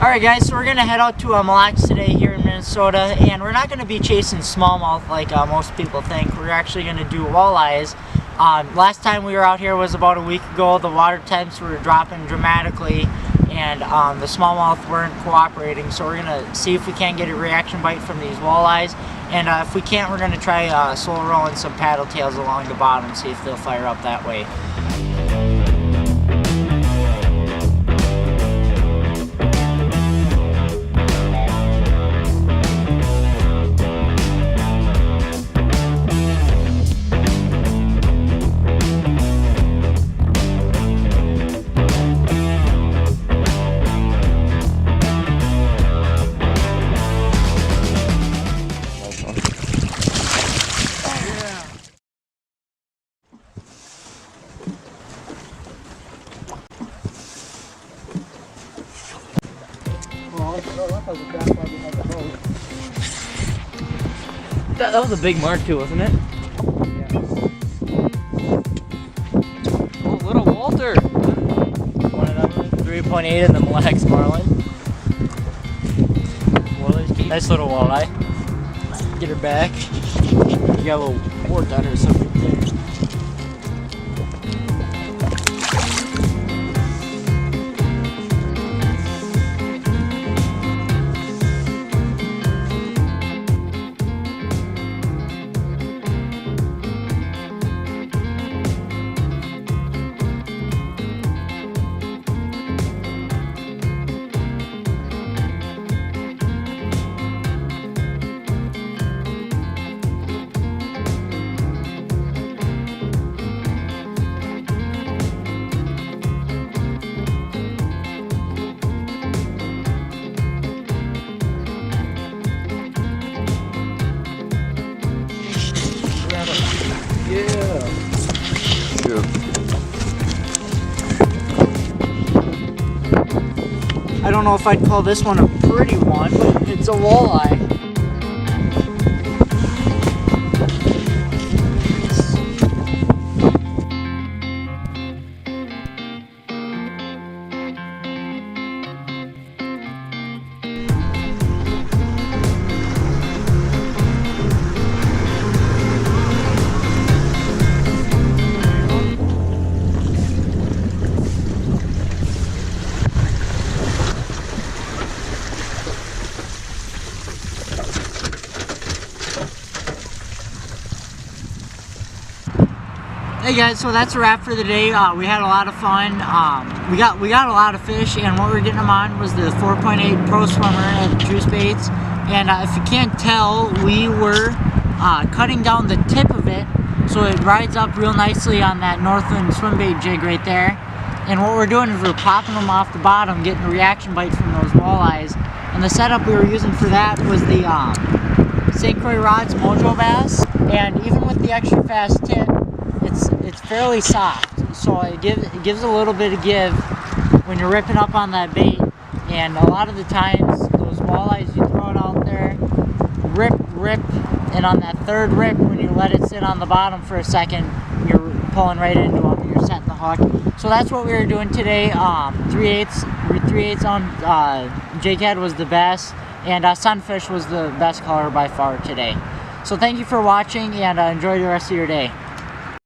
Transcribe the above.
Alright guys, so we're going to head out to Mille today here in Minnesota, and we're not going to be chasing smallmouth like most people think. We're actually going to do walleyes. Last time we were out here was about a week ago. The water temps were dropping dramatically, and the smallmouth weren't cooperating, so we're going to see if we can get a reaction bite from these walleyes, and if we can't, we're going to try slow rolling some paddletails along the bottom, see if they'll fire up that way. That was a big mark too, wasn't it? Yeah. Oh, little Walter. One of them, 3.8 in the Mille Marlin. Nice little walleye. Get her back. You got a little wart on her or something there. I don't know if I'd call this one a pretty one, but it's a walleye. Hey guys, so that's a wrap for the day. We had a lot of fun. We got a lot of fish, and what we're getting them on was the 4.8 Pro Swimmer at Juice Baits. And if you can't tell, we were cutting down the tip of it so it rides up real nicely on that Northland swim bait jig right there. And what we're doing is we're popping them off the bottom, getting a reaction bite from those walleyes. And the setup we were using for that was the St. Croix rods Mojo Bass, and even with the extra fast tip, it's fairly soft, so it gives a little bit of give when you're ripping up on that bait. And a lot of the times those walleyes, you throw it out there, rip, and on that third rip, when you let it sit on the bottom for a second, you're pulling right into them, you're setting the hook. So that's what we were doing today. 3/8 on Jig Head was the best, and Sunfish was the best color by far today. So thank you for watching, and enjoy the rest of your day.